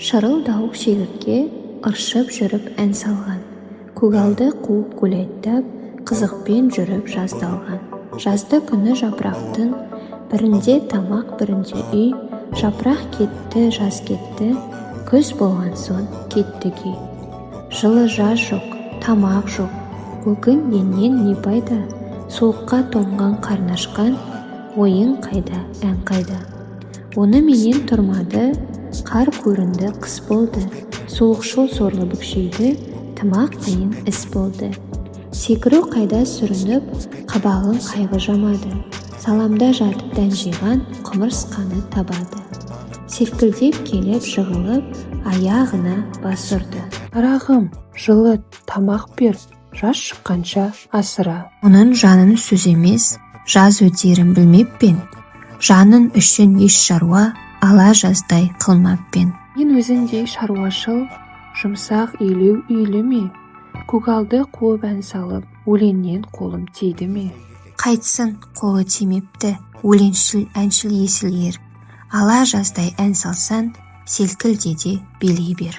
Шырылдауық шегіртке ыршып жүріп ән салған. Көгалды қуып гүлдеп, қызықпен жүріп жаздалған. Жазды күні жапырақтың, бірінде тамақ, бірінде үй. Жапырақ кетті, жаз кетті, күз болған соң кетті күй. Жылы жаз жоқ, тамақ жоқ, бүгін еннен не пайда? Суыққа тоңған қарнашқан, ойын қайда, ән қайда? Оны менен тұрмады, қар көрінді, қыс болды. Суықшыл сорлы бүкшейді, тымақ қиын іс болды. Секіру қайда сүрініп, қабағын қайғы жамады. Саламда жатып дән жиған, құмырсқаны табады. Селкілдеп келіп жығылып, аяғына бас ұрды. Қарағым, жылы тамақ бер, жаз шыққанша асыра. Оның жанын сөз емес, жаз өтерін білмеппен. Жанын үшін еш шаруа, ала жаздай қылмаппен. Мен өзіндей шаруашыл, жұмсақ елеу үйлі ме? Көгалды қуып ән салып, өлеңнен қолым тиді ме? Қайтсын, қолы тимепті, өлеңшіл әншіл есіл ер. Ала жаздай ән салсан, селкілде де билей бер.